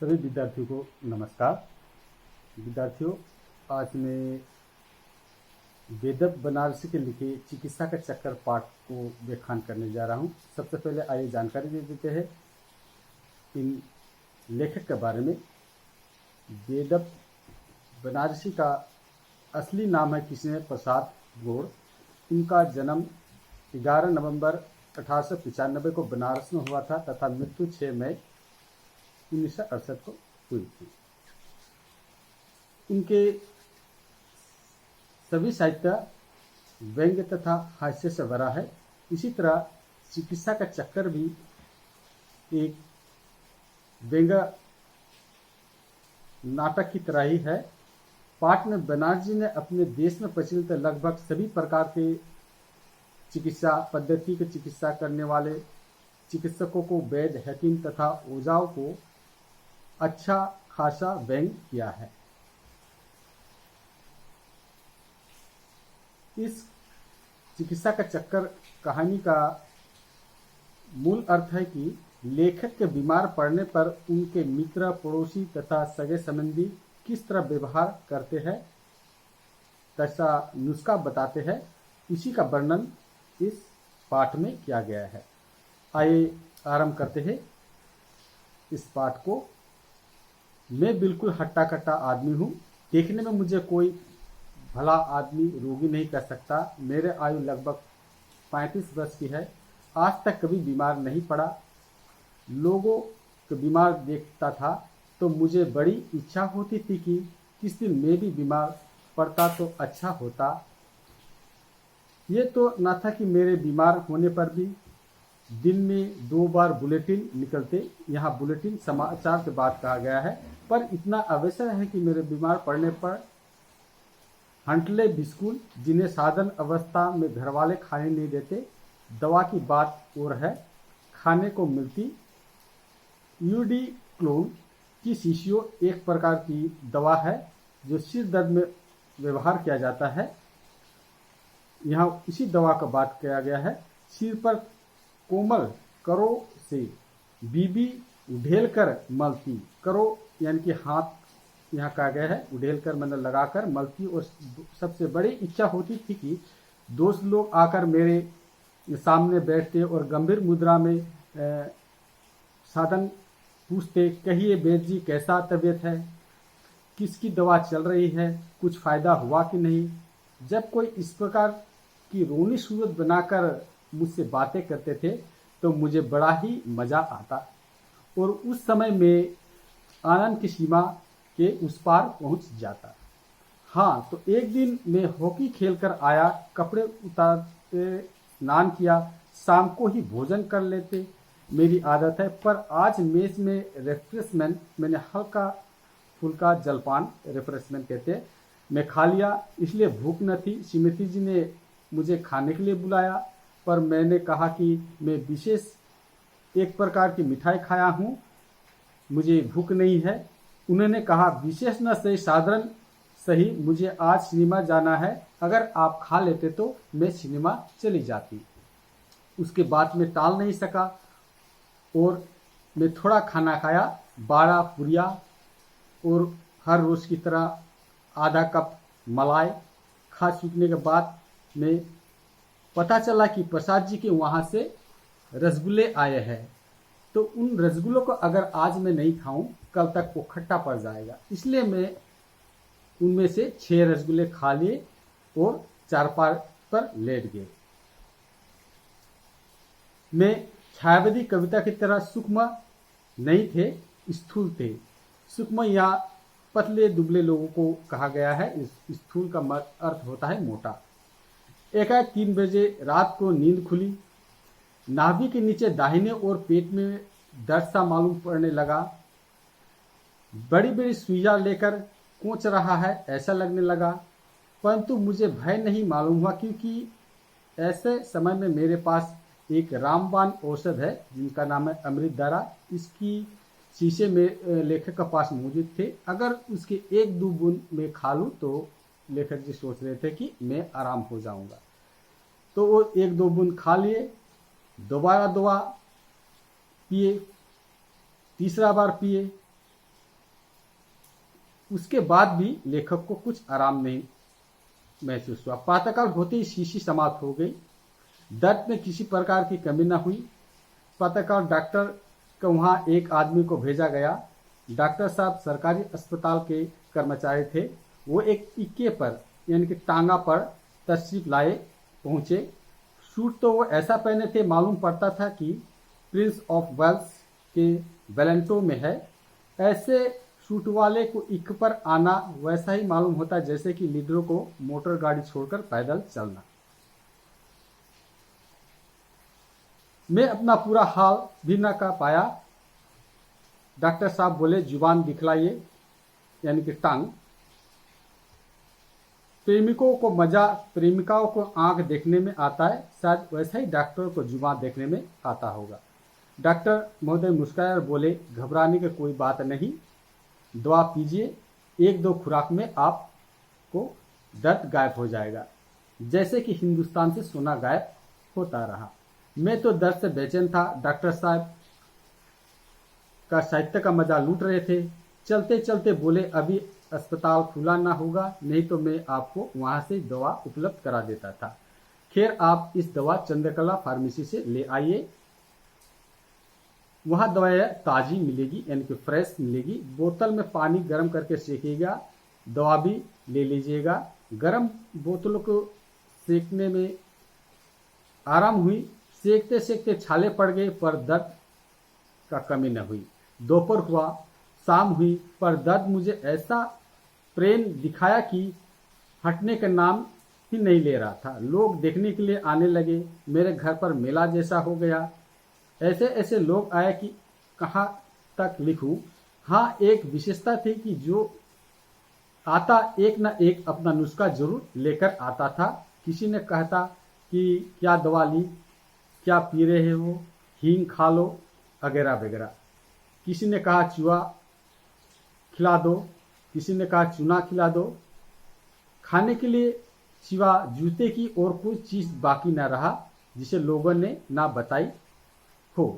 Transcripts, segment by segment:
सभी विद्यार्थियों को नमस्कार। विद्यार्थियों, आज मैं वेदव बनारसी के लिखे चिकित्सा का चक्कर पाठ को व्याख्यान करने जा रहा हूँ। सबसे पहले आइए जानकारी दे देते हैं इन लेखक के बारे में। वेदव बनारसी का असली नाम है कृष्ण प्रसाद गौड़। इनका जन्म 11 नवंबर 1895 को बनारस में हुआ था तथा मृत्यु 6 मई 1968 को हुई थी। इनके सभी साहित्य व्यंग्य तथा हास्य से भरा है। इसी तरह चिकित्सा का चक्कर भी एक व्यंग्य नाटक की तरह ही है। पाठ में बनारस जी ने अपने देश में प्रचलित लगभग सभी प्रकार के चिकित्सा पद्धति की चिकित्सा करने वाले चिकित्सकों को, वैद्य, हकीम तथा ओझाओं को अच्छा खासा व्यंग किया है। इस चिकित्सा का चक्कर कहानी का मूल अर्थ है कि लेखक के बीमार पड़ने पर उनके मित्र, पड़ोसी तथा सगे संबंधी किस तरह व्यवहार करते हैं, कैसा नुस्खा बताते हैं, इसी का वर्णन इस पाठ में किया गया है। आइए आरंभ करते हैं इस पाठ को। मैं बिल्कुल हट्टा कट्टा आदमी हूँ। देखने में मुझे कोई भला आदमी रोगी नहीं कर सकता। मेरे आयु लगभग 35 वर्ष की है। आज तक कभी बीमार नहीं पड़ा। लोगों को बीमार देखता था तो मुझे बड़ी इच्छा होती थी कि किस दिन मैं भी बीमार पड़ता तो अच्छा होता। ये तो न था कि मेरे बीमार होने पर भी दिन में 2 बार बुलेटिन निकलते। यहाँ बुलेटिन समाचार के बाद कहा गया है, पर इतना अवश्य है कि मेरे बीमार पड़ने पर हंटले बिस्कुट, जिन्हें साधारण अवस्था में घरवाले खाने नहीं देते। दवा की बात और है, खाने को मिलती यूडिक्लोन की शीशियों एक प्रकार की दवा है जो सिर दर्द में व्यवहार किया जाता है। यहाँ इसी दवा का बात किया गया है। सिर पर कोमल करो से बीबी उढेल कर मलती। करो यानी कि हाथ यहाँ कहा गया है, उढेल कर मतलब लगाकर मलती। और सबसे बड़ी इच्छा होती थी कि दोस्त लोग आकर मेरे सामने बैठते और गंभीर मुद्रा में साधन पूछते, कहिए वैद्य जी कैसा तबीयत है, किसकी दवा चल रही है, कुछ फायदा हुआ कि नहीं। जब कोई इस प्रकार की रोनी सूरत बनाकर मुझसे बातें करते थे तो मुझे बड़ा ही मजा आता और उस समय में आनंद की सीमा के उस पार पहुंच जाता। हाँ, तो एक दिन मैं हॉकी खेलकर आया, कपड़े उतारते, स्नान किया, शाम को ही भोजन कर लेते, मेरी आदत है। पर आज मेस में रिफ्रेशमेंट, मैंने हल्का फुल्का जलपान, रिफ्रेशमेंट कहते हैं, मैं खा लिया। इसलिए भूख न थी। श्रीमती जी ने मुझे खाने के लिए बुलाया, पर मैंने कहा कि मैं विशेष एक प्रकार की मिठाई खाया हूँ, मुझे भूख नहीं है। उन्होंने कहा, विशेष न सही, साधारण सही, मुझे आज सिनेमा जाना है, अगर आप खा लेते तो मैं सिनेमा चली जाती। उसके बाद मैं टाल नहीं सका और मैं थोड़ा खाना खाया, 12 पूरियाँ और हर रोज की तरह आधा कप मलाई। खा चुकने के बाद में पता चला कि प्रसाद जी के वहाँ से रसगुल्ले आए हैं, तो उन रसगुल्लों को अगर आज मैं नहीं खाऊं कल तक वो खट्टा पड़ जाएगा। इसलिए मैं उनमें से 6 रसगुल्ले खा लिए और चारपाई पर लेट गए। मैं छायावादी कविता की तरह सूक्ष्म नहीं थे, स्थूल थे। सूक्ष्म या पतले दुबले लोगों को कहा गया है। इस स्थूल का अर्थ होता है मोटा। एकाएक 3 बजे रात को नींद खुली। नाभि के नीचे दाहिने और पेट में दर्द सा मालूम पड़ने लगा। बड़ी बड़ी सुइयां लेकर कोच रहा है ऐसा लगने लगा, परंतु मुझे भय नहीं मालूम हुआ, क्योंकि ऐसे समय में मेरे पास एक रामबाण औषध है जिनका नाम है अमृत धारा। इसकी शीशे में लेखक के पास मौजूद थे। अगर उसके 1-2 बूंद में खा लूँ तो लेखक जी सोच रहे थे कि मैं आराम हो जाऊंगा। तो वो 1-2 बूंद खा लिए, दोबारा दवा पिए, तीसरा बार पिए, उसके बाद भी लेखक को कुछ आराम नहीं महसूस हुआ। प्रातःकाल होते ही शीशी समाप्त हो गई। दर्द में किसी प्रकार की कमी न हुई। प्रातःकाल डॉक्टर का वहाँ एक आदमी को भेजा गया। डॉक्टर साहब सरकारी अस्पताल के कर्मचारी थे। वो एक इक्के पर यानी कि टांगा पर तशरीफ लाए पहुंचे। सूट तो वो ऐसा पहने थे, मालूम पड़ता था कि प्रिंस ऑफ वेल्स के वेलेंटो में है। ऐसे सूट वाले को इक्क पर आना वैसा ही मालूम होता जैसे कि लीडरों को मोटर गाड़ी छोड़कर पैदल चलना। मैं अपना पूरा हाल भी न कर पाया। डॉक्टर साहब बोले, जुबान दिखलाइए, यानी कि टांग। प्रेमिकों को मजा प्रेमिकाओं को आंख देखने में आता है, शायद वैसा ही डॉक्टर को जुबान देखने में आता होगा। डॉक्टर महोदय मुस्कुराए और बोले, घबराने की कोई बात नहीं, दवा पीजिए, 1-2 खुराक में आपको दर्द गायब हो जाएगा। जैसे कि हिंदुस्तान से सोना गायब होता रहा। मैं तो दर्द से बेचैन था। डॉक्टर साहब का साहित्य का मजा लूट रहे थे। चलते चलते बोले, अभी अस्पताल खुला ना होगा, नहीं तो मैं आपको वहां से दवा उपलब्ध करा देता था। खैर, आप इस दवा चंद्रकला फार्मेसी से ले आइए, वहां दवाएं ताजी मिलेगी, यानी कि फ्रेश मिलेगी। बोतल में पानी गर्म करके सेकिएगा, दवा भी ले लीजिएगा। गर्म बोतलों को सेकने में आराम हुई। सेकते सेकते छाले पड़ गए, पर दर्द का कमी न हुई। दोपहर हुआ, शाम हुई, पर दर्द मुझे ऐसा प्रेम दिखाया कि हटने का नाम ही नहीं ले रहा था। लोग देखने के लिए आने लगे। मेरे घर पर मेला जैसा हो गया। ऐसे ऐसे लोग आए कि कहाँ तक लिखूं। हाँ, एक विशेषता थी कि जो आता एक न एक अपना नुस्खा जरूर लेकर आता था। किसी ने कहता कि क्या दवा ली, क्या पी रहे हो, हींग खा लो, वगैरह वगैरह। किसी ने कहा चूहा खिला दो, किसी ने कहा चूना खिला दो। खाने के लिए सिवा जूते की और कोई चीज बाकी न रहा जिसे लोगों ने ना बताई हो।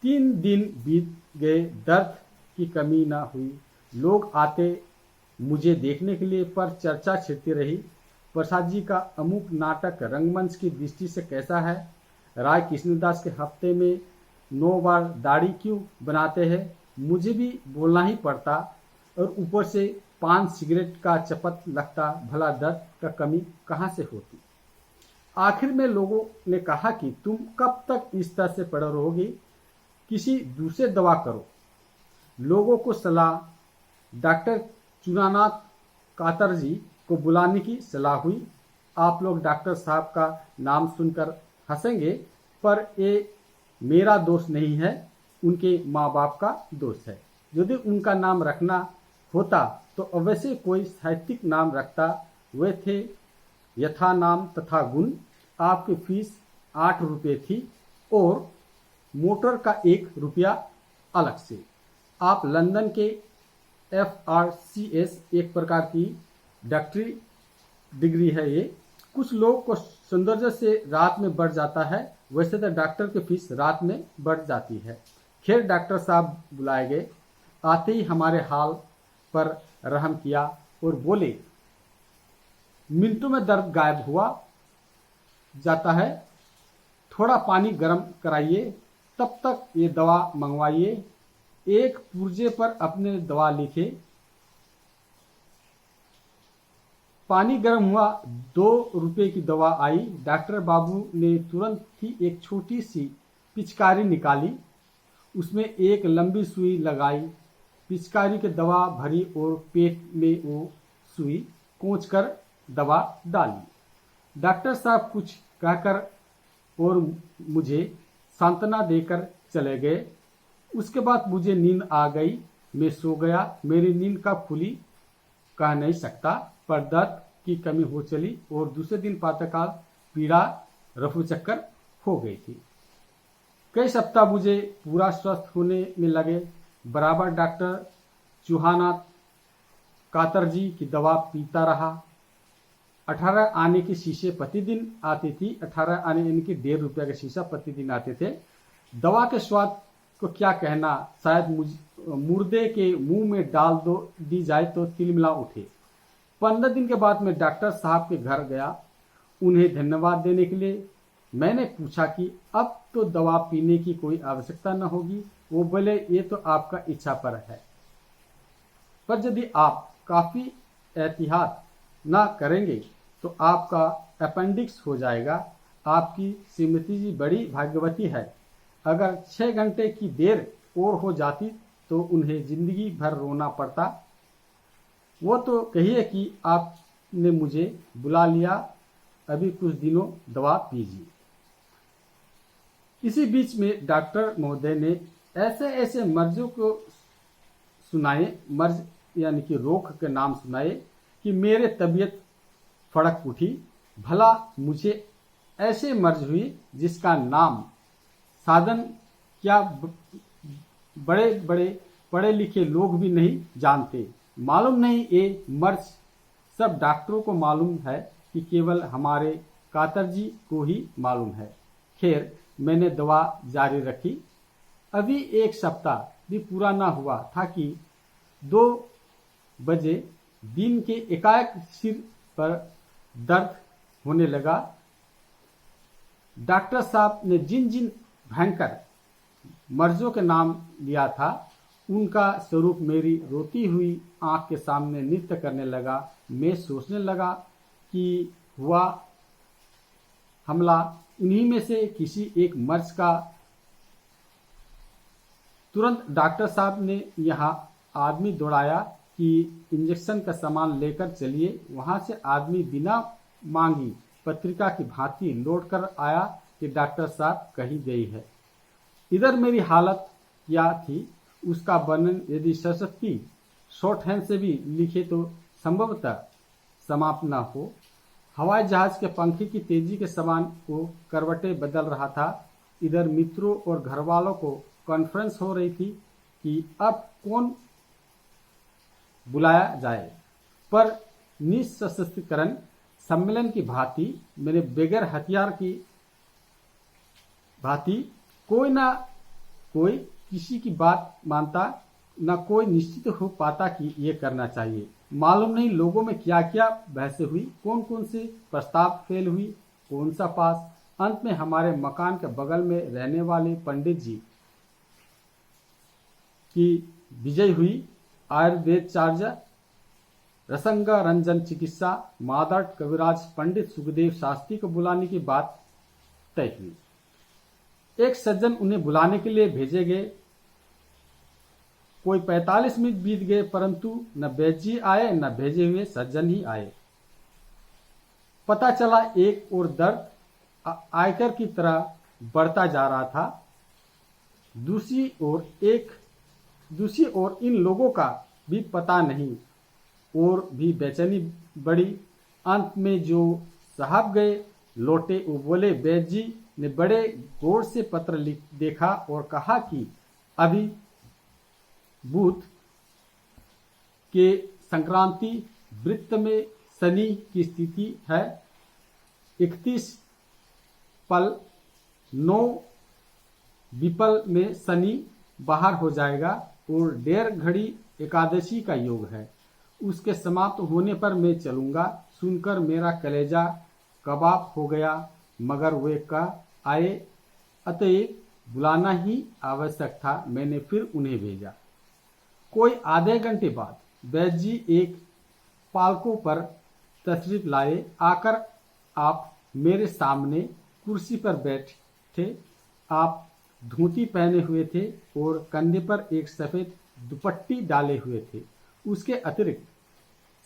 3 दिन बीत गए, दर्द की कमी ना हुई। लोग आते मुझे देखने के लिए, पर चर्चा छिड़ती रही। प्रसाद जी का अमुक नाटक रंगमंच की दृष्टि से कैसा है? राय कृष्णदास के हफ्ते में 9 बार दाढ़ी क्यों बनाते हैं? मुझे भी बोलना ही पड़ता, और ऊपर से पान सिगरेट का चपत लगता। भला दर्द का कमी कहाँ से होती? आखिर में लोगों ने कहा कि तुम कब तक इस तरह से पड़े रहोगे, किसी दूसरे दवा करो। लोगों को सलाह, डॉक्टर चुनानाथ कातर जी को बुलाने की सलाह हुई। आप लोग डॉक्टर साहब का नाम सुनकर हंसेंगे, पर ये मेरा दोष नहीं है, उनके माँ बाप का दोष है। यदि उनका नाम रखना होता तो अवश्य कोई साहित्यिक नाम रखता। वे थे यथा नाम तथा गुण। आपकी फीस 8 रुपये थी और मोटर का 1 रुपया अलग से। आप लंदन के FRCS, एक प्रकार की डॉक्टरी डिग्री है ये। कुछ लोगों को सौंदर्य से रात में बढ़ जाता है, वैसे तो डॉक्टर की फीस रात में बढ़ जाती है। खैर, डॉक्टर साहब बुलाए गए। आते ही हमारे हाल पर रहम किया और बोले, मिनटों में दर्द गायब हुआ जाता है, थोड़ा पानी गर्म कराइए, तब तक ये दवा मंगवाइए। एक पुर्जे पर अपने दवा लिखे। पानी गर्म हुआ, 2 रुपए की दवा आई। डॉक्टर बाबू ने तुरंत ही एक छोटी सी पिचकारी निकाली, उसमें एक लंबी सुई लगाई। पिचकारी की दवा भरी और पेट में वो सुई कोंच कर दवा डाली। डॉक्टर साहब कुछ कहकर और मुझे सांत्वना देकर चले गए। उसके बाद मुझे नींद आ गई। मैं सो गया। मेरी नींद का खुली कह नहीं सकता, पर दर्द की कमी हो चली और दूसरे दिन प्रातःकाल पीड़ा रफू चक्कर हो गई थी। कई सप्ताह मुझे पूरा स्वस्थ होने में लगे। बराबर डॉक्टर चूहानाथ कातर जी की दवा पीता रहा। 18 आने की शीशे प्रतिदिन आती थी। 18 आने यानी कि 1.5 रुपया का शीशा प्रतिदिन आते थे। दवा के स्वाद को क्या कहना, शायद मुर्दे के मुंह में डाल दी जाए तो तिलमिला उठे। 15 दिन के बाद मैं डॉक्टर साहब के घर गया उन्हें धन्यवाद देने के लिए। मैंने पूछा कि अब तो दवा पीने की कोई आवश्यकता न होगी। वो बोले, ये तो आपका इच्छा पर है, पर यदि आप काफी एहतियात ना करेंगे तो आपका अपेंडिक्स हो जाएगा। आपकी श्रीमती जी बड़ी भाग्यवती है। अगर 6 घंटे की देर और हो जाती तो उन्हें जिंदगी भर रोना पड़ता। वो तो कहिए कि आपने मुझे बुला लिया, अभी कुछ दिनों दवा पीजिए। इसी बीच में डॉक्टर महोदय ने ऐसे ऐसे मर्जों को सुनाए, मर्ज यानी कि रोग के नाम सुनाए कि मेरे तबीयत फड़क उठी। भला मुझे ऐसे मर्ज हुई जिसका नाम साधन क्या बड़े बड़े पढ़े लिखे लोग भी नहीं जानते। मालूम नहीं ये मर्ज सब डॉक्टरों को मालूम है कि केवल हमारे कातर जी को ही मालूम है। खैर, मैंने दवा जारी रखी। अभी 1 सप्ताह भी पूरा ना हुआ था कि 2 बजे दिन के एकाएक सिर पर दर्द होने लगा। डॉक्टर साहब ने जिन जिन भयंकर मर्जों के नाम लिया था उनका स्वरूप मेरी रोती हुई आंख के सामने नृत्य करने लगा। मैं सोचने लगा कि हुआ हमला उन्हीं में से किसी एक मर्ज का। तुरंत डॉक्टर साहब ने यहाँ आदमी दौड़ाया कि इंजेक्शन का सामान लेकर चलिए। वहां से आदमी बिना मांगी पत्रिका की भांति लौट कर आया कि डॉक्टर साहब कहीं गई है। इधर मेरी हालत क्या थी उसका वर्णन यदि सरस्वती शॉर्ट हैंड से भी लिखे तो संभवतः समाप्त न हो। हवाई जहाज के पंखे की तेजी के समान वो करवटें बदल रहा था। इधर मित्रों और घर वालों को कॉन्फ्रेंस हो रही थी कि अब कौन बुलाया जाए, पर निःशस्त्रीकरण सम्मेलन की भांति मेरे बगैर हथियार की भांति कोई ना कोई किसी की बात मानता, न कोई निश्चित हो पाता कि ये करना चाहिए। मालूम नहीं लोगों में क्या क्या बहसें हुई, कौन कौन से प्रस्ताव फेल हुई, कौन सा पास। अंत में हमारे मकान के बगल में रहने वाले पंडित जी की विजय हुई। आयुर्वेद चार्य, रसंग रंजन चिकित्सा, मादट कविराज पंडित सुखदेव शास्त्री को बुलाने की बात तय हुई। एक सज्जन उन्हें बुलाने के लिए भेजे गए। कोई 45 मिनट बीत गए, परंतु न वैद्य जी आए न भेजे हुए सज्जन ही आए। पता चला एक और दर्द आयकर की तरह बढ़ता जा रहा था। दूसरी ओर इन लोगों का भी पता नहीं और भी बेचैनी बढ़ी। अंत में जो साहब गए लौटे, वो बोले, वैद्य जी ने बड़े गौर से पत्र देखा और कहा कि अभी बुध के संक्रांति वृत्त में शनि की स्थिति है। 31 पल 9 विपल में शनि बाहर हो जाएगा और 1.5 घड़ी एकादशी का योग है। उसके समाप्त होने पर मैं चलूंगा। सुनकर मेरा कलेजा कबाब हो गया, मगर वे आए, अतएव बुलाना ही आवश्यक था। मैंने फिर उन्हें भेजा। कोई आधे घंटे बाद वैद्य जी एक पालकों पर तशरीफ लाए। आकर आप मेरे सामने कुर्सी पर बैठे। आप धोती पहने हुए थे और कंधे पर एक सफेद दुपट्टी डाले हुए थे। उसके अतिरिक्त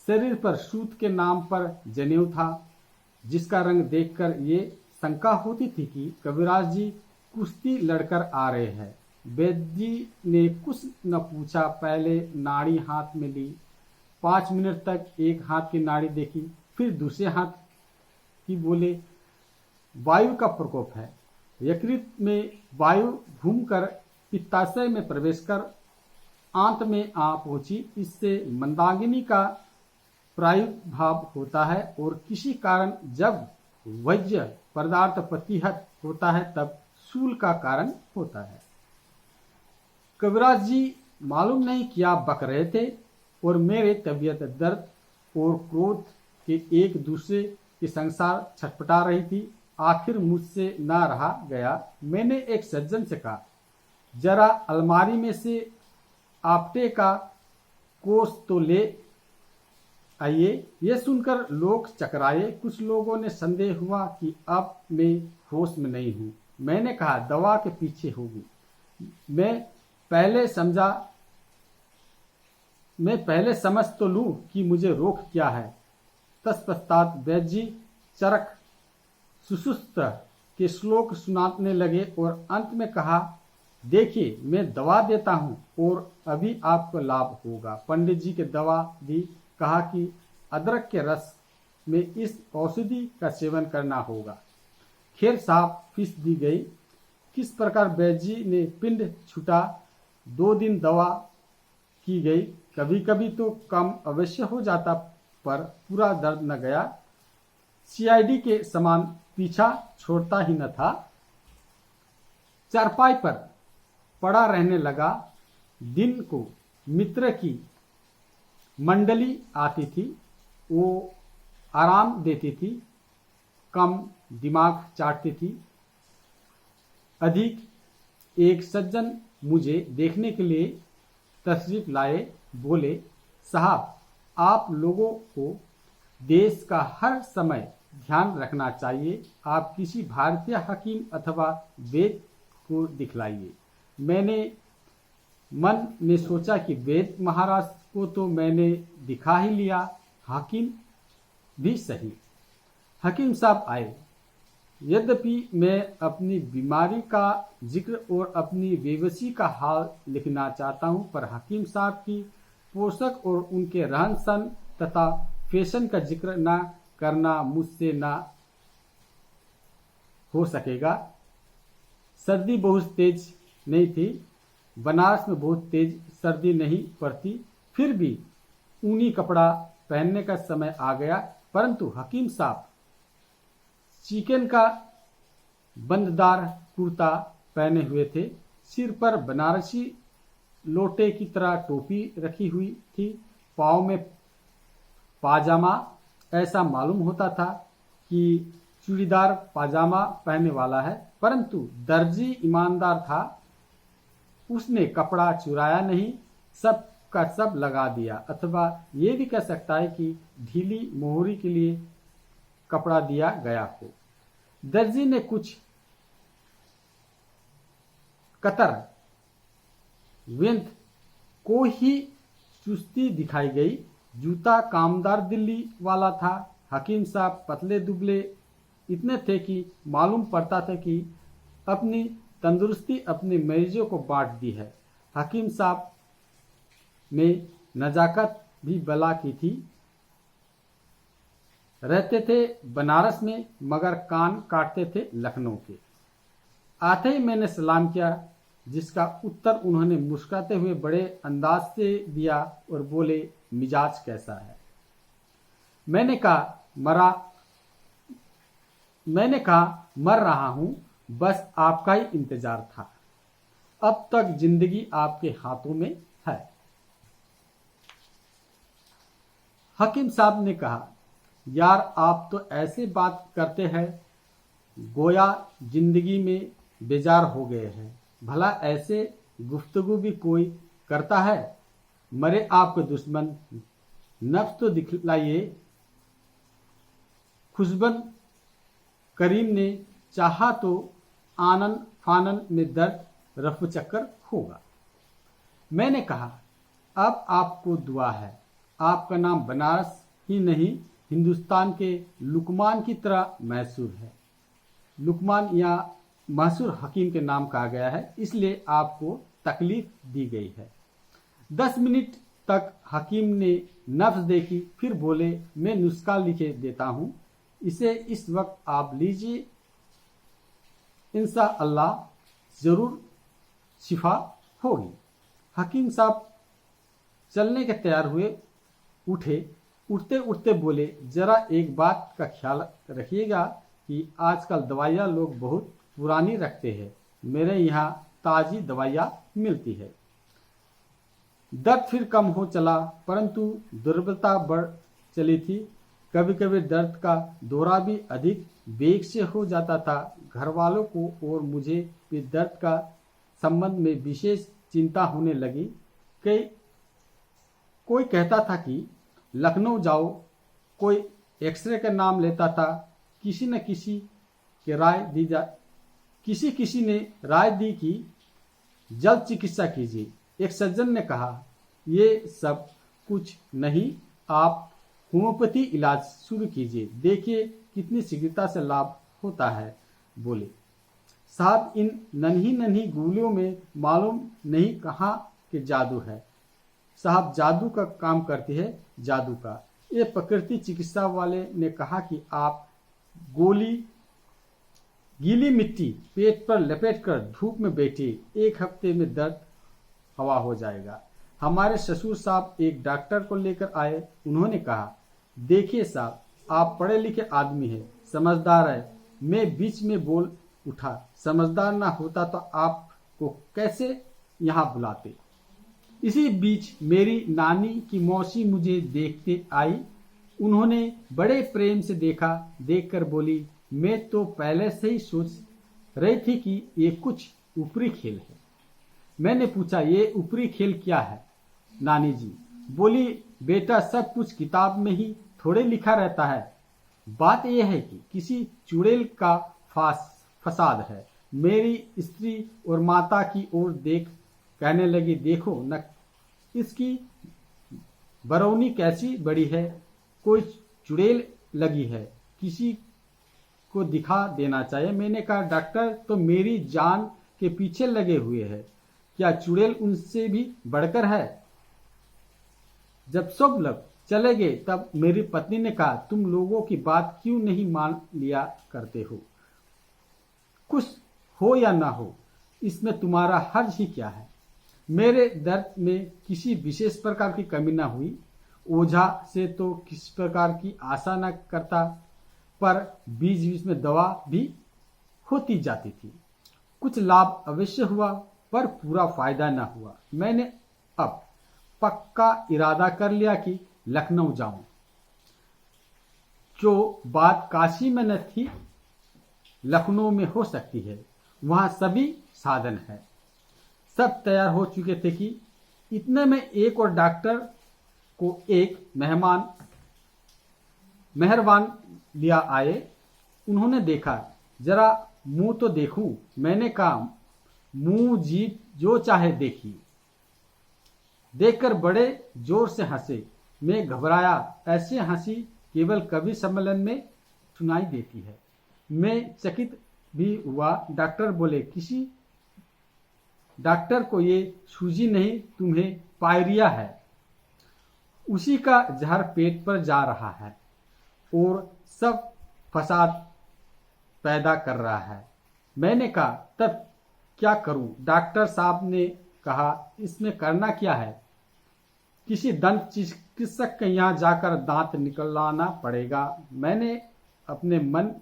शरीर पर सूत के नाम पर जनेऊ था, जिसका रंग देखकर ये शंका होती थी कि कविराज जी कुश्ती लड़कर आ रहे हैं। वैद्य जी ने कुछ न पूछा, पहले नाड़ी हाथ में ली। 5 मिनट तक एक हाथ की नाड़ी देखी, फिर दूसरे हाथ की। बोले, वायु का प्रकोप है। यकृत में वायु घूमकर पित्ताशय में प्रवेश कर आंत में आ पहुंची। इससे मंदाग्नि का प्रादुर्भाव होता है और किसी कारण जब वज्र पदार्थ प्रतिहत होता है तब शूल का कारण होता है। कविराज जी, मालूम नहीं क्या बक रहे थे और मेरे तबीयत दर्द और क्रोध के एक दूसरे के संसार छटपटा रही थी। आखिर मुझसे ना रहा गया। मैंने एक सज्जन से कहा, जरा अलमारी में से आपटे का कोस तो ले आइए। यह सुनकर लोग चकराए। कुछ लोगों ने संदेह हुआ कि अब मैं होश में नहीं हूं। मैंने कहा, दवा के पीछे होगी। मैं पहले समझ तो लूं कि मुझे रोग क्या है। तत्पश्चात वैद्य जी चरक सुसुस्त के श्लोक सुनाने लगे और अंत में कहा, देखिए मैं दवा देता हूं और अभी आपको लाभ होगा। पंडित जी के दवा दी। कहा कि अदरक के रस में इस औषधि का सेवन करना होगा। खैर साहब फीस दी गई। किस प्रकार वैद्य जी ने पिंड छुटा। 2 दिन दवा की गई। कभी कभी तो कम अवश्य हो जाता, पर पूरा दर्द न गया। सीआईडी के समान पीछा छोड़ता ही न था। चारपाई पर पड़ा रहने लगा। दिन को मित्र की मंडली आती थी। वो आराम देती थी, कम दिमाग चाटती थी। अधिक एक सज्जन मुझे देखने के लिए तशरीफ लाए। बोले, साहब आप लोगों को देश का हर समय ध्यान रखना चाहिए। आप किसी भारतीय हकीम अथवा वैद्य को दिखलाइए। मैंने मन में सोचा कि वैद्य महाराज को तो मैंने दिखा ही लिया, हकीम भी सही। हकीम साहब आए। यद्यपि मैं अपनी बीमारी का जिक्र और अपनी बेबसी का हाल लिखना चाहता हूं, पर हकीम साहब की पोशाक और उनके रहन सहन तथा फैशन का जिक्र न करना मुझसे न हो सकेगा। सर्दी बहुत तेज नहीं थी। बनारस में बहुत तेज सर्दी नहीं पड़ती। फिर भी ऊनी कपड़ा पहनने का समय आ गया। परंतु हकीम साहब चिकन का बंददार कुर्ता पहने हुए थे। सिर पर बनारसी लोटे की तरह टोपी रखी हुई थी। पाँव में पाजामा। ऐसा मालूम होता था कि चूड़ीदार पाजामा पहनने वाला है। परंतु दर्जी ईमानदार था। उसने कपड़ा चुराया नहीं, सब का सब लगा दिया। अथवा ये भी कह सकता है कि ढीली मोहरी के लिए कपड़ा दिया गया हो। दर्जी ने कुछ कतर वेंत को ही चुस्ती दिखाई गई। जूता कामदार दिल्ली वाला था। हकीम साहब पतले दुबले इतने थे कि मालूम पड़ता था कि अपनी तंदुरुस्ती अपने मरीजों को बांट दी है। हकीम साहब में नजाकत भी बला की थी। रहते थे बनारस में, मगर कान काटते थे लखनऊ के। आते ही मैंने सलाम किया, जिसका उत्तर उन्होंने मुस्कुराते हुए बड़े अंदाज से दिया और बोले, मिजाज कैसा है। मैंने कहा मर रहा हूं, बस आपका ही इंतजार था। अब तक जिंदगी आपके हाथों में है। हकीम साहब ने कहा, यार आप तो ऐसे बात करते हैं गोया जिंदगी में बेजार हो गए हैं। भला ऐसे गुफ्तगू भी कोई करता है। मरे आपके दुश्मन नफ्स तो दिखलाइए। खुशबन करीम ने चाहा तो आनन फानन में दर्द रफू चक्कर होगा। मैंने कहा, अब आपको दुआ है। आपका नाम बनारस ही नहीं हिंदुस्तान के लुकमान की तरह मशहूर है। लुकमान या मशहूर हकीम के नाम कहा गया है, इसलिए आपको तकलीफ दी गई है। 10 मिनट तक हकीम ने नब्ज देखी, फिर बोले, मैं नुस्खा लिखे देता हूं, इसे इस वक्त आप लीजिए, इंशाअल्लाह जरूर शिफा होगी। हकीम साहब चलने के तैयार हुए। उठते उठते बोले, जरा एक बात का ख्याल रखिएगा कि आजकल दवाइयाँ लोग बहुत पुरानी रखते हैं। मेरे यहाँ ताज़ी दवाइयाँ मिलती है। दर्द फिर कम हो चला, परंतु दुर्बलता बढ़ चली थी। कभी कभी दर्द का दौरा भी अधिक वेग से हो जाता था। घर वालों को और मुझे भी दर्द का संबंध में विशेष चिंता होने लगी। कोई कहता था कि लखनऊ जाओ, कोई एक्सरे का नाम लेता था। किसी ने राय दी कि जल्द चिकित्सा कीजिए। एक सज्जन ने कहा, ये सब कुछ नहीं, आप होम्योपैथी इलाज शुरू कीजिए, देखिए कितनी शीघ्रता से लाभ होता है। बोले, साहब इन नन्ही नन्ही गोलियों में मालूम नहीं कहाँ के जादू है। साहब जादू का काम करती है, जादू का। ये प्रकृति चिकित्सा वाले ने कहा कि आप गीली मिट्टी पेट पर लपेटकर धूप में बैठिए, 1 हफ्ते में दर्द हवा हो जाएगा। हमारे ससुर साहब एक डॉक्टर को लेकर आए। उन्होंने कहा, देखिए साहब, आप पढ़े लिखे आदमी हैं, समझदार है। मैं बीच में बोल उठा, समझदार ना होता तो आपको कैसे यहाँ बुलाते। इसी बीच मेरी नानी की मौसी मुझे देखते आई। उन्होंने बड़े प्रेम से देखकर बोली, मैं तो पहले से ही सोच रही थी कि ये कुछ ऊपरी खेल है। मैंने पूछा, ये ऊपरी खेल क्या है नानी जी? बोली, बेटा सब कुछ किताब में ही थोड़े लिखा रहता है। बात यह है कि किसी चुड़ैल का फसाद है। मेरी स्त्री और माता की ओर देख कहने लगी, देखो न इसकी बरौनी कैसी बड़ी है, कोई चुड़ैल लगी है, किसी को दिखा देना चाहिए। मैंने कहा, डॉक्टर तो मेरी जान के पीछे लगे हुए हैं, क्या चुड़ैल उनसे भी बढ़कर है? जब सब लोग चले गए तब मेरी पत्नी ने कहा, तुम लोगों की बात क्यों नहीं मान लिया करते हो? कुछ हो या ना हो, इसमें तुम्हारा हर्ज ही क्या है? मेरे दर्द में किसी विशेष प्रकार की कमी न हुई। ओझा से तो किसी प्रकार की आशा न करता, पर बीच बीच में दवा भी होती जाती थी। कुछ लाभ अवश्य हुआ, पर पूरा फायदा न हुआ। मैंने अब पक्का इरादा कर लिया कि लखनऊ जाऊं। जो बात काशी में न थी, लखनऊ में हो सकती है। वहां सभी साधन है। सब तैयार हो चुके थे कि इतने में एक और डॉक्टर को एक मेहरबान लिया आए। उन्होंने देखा, जरा मुंह तो देखूं। मैंने कहा, मुंह जीभ जो चाहे देखिए। देखकर बड़े जोर से हंसे। मैं घबराया। ऐसी हंसी केवल कवि सम्मेलन में सुनाई देती है। मैं चकित भी हुआ। डॉक्टर बोले, किसी डॉक्टर को ये सूझी नहीं, तुम्हें पायरिया है। उसी का जहर पेट पर जा रहा है और सब फसाद पैदा कर रहा है। मैंने कहा, तब क्या करूं? डॉक्टर साहब ने कहा, इसमें करना क्या है? किसी दंत चिकित्सक के यहाँ जाकर दांत निकलवाना पड़ेगा। मैंने अपने मन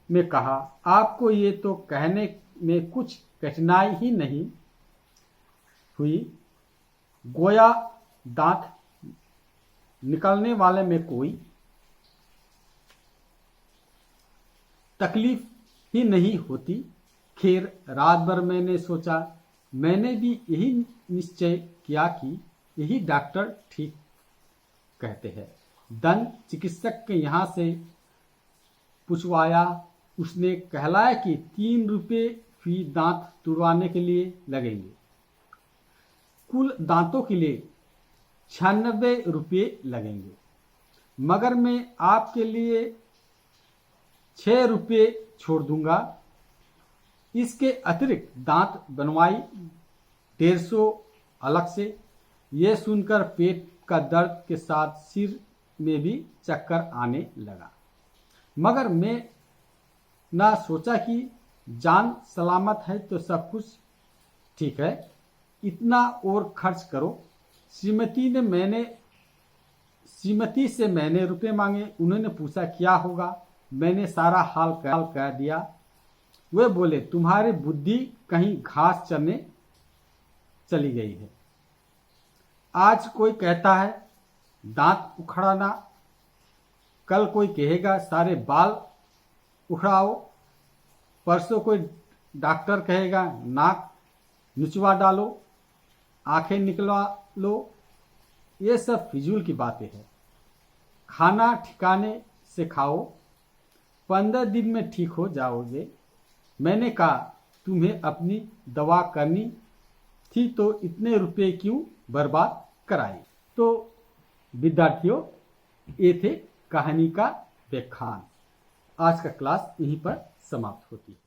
में कहा, आपको ये तो कहने में कुछ कठिनाई ही नहीं हुई। गोया दांत निकलने वाले में कोई तकलीफ ही नहीं होती। खैर, रात भर मैंने सोचा। मैंने भी यही निश्चय किया कि यही डॉक्टर ठीक कहते हैं। दंत चिकित्सक के यहाँ से पूछवाया। उसने कहलाया कि 3 रुपये फी दांत तुड़वाने के लिए लगेंगे। कुल दांतों के लिए 96 रुपये लगेंगे, मगर मैं आपके लिए 6 रुपये छोड़ दूंगा। इसके अतिरिक्त दांत बनवाई 150 अलग से। यह सुनकर पेट का दर्द के साथ सिर में भी चक्कर आने लगा। मगर मैं ना सोचा कि जान सलामत है तो सब कुछ ठीक है, इतना और खर्च करो। श्रीमती से मैंने रुपए मांगे। उन्होंने पूछा, क्या होगा? मैंने सारा हाल कह दिया। वे बोले, तुम्हारी बुद्धि कहीं घास चरने चली गई है। आज कोई कहता है दांत उखड़ाना, कल कोई कहेगा सारे बाल उखड़ाओ, परसों कोई डॉक्टर कहेगा नाक निचवा डालो, आंखें निकलवा लो। ये सब फिजूल की बातें हैं। खाना ठिकाने से खाओ, 15 दिन में ठीक हो जाओगे। मैंने कहा तुम्हें अपनी दवा करनी थी तो इतने रुपए क्यों बर्बाद कराए। तो विद्यार्थियों, ये थे कहानी का व्याख्यान। आज का क्लास यहीं पर समाप्त होती है।